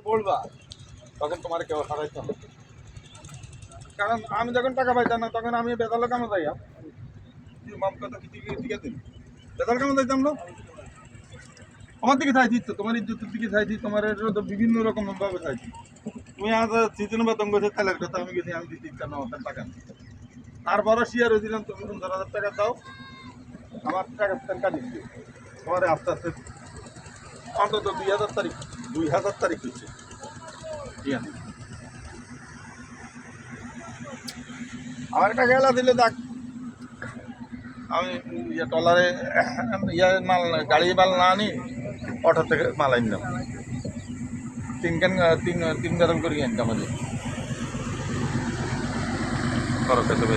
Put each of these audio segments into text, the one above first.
পড়বা তখন তোমার কেউ হারাইতো না। কারণ আমি যখন টাকা পাইতাম না তখন আমি বেতালে কামে যাইয়া মাম কত কিছু দিকে দিন বেতাল কামে যাইতাম না। আমার দিকে চাইছি তো তোমার ইজ্জতের দিকে চাইছি, তোমার তো বিভিন্ন রকম ভাবে চাইছি। তুমি আজ সিজন বেতন গেছে তেলের কথা আমি গেছি, আমি দিতে ইচ্ছা না হতাম টাকা তারপরে শিয়ার হয়েছিলাম তুমি 15,000 টাকা দাও, আমার টাকা টাকা দিচ্ছি তোমার আস্তে আস্তে অন্তত 2000 তারিখ 2000 তারিখ হচ্ছে ঠিক আছে। আমার একটা গেলা দিলে দেখ আমি ট্রলারে মাল গাড়ি মাল না আনি অটো থেকে মাল আনলাম, তিন গাদম করে আনতাম আমাদের খরচ খেতে হবে।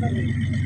Thank you.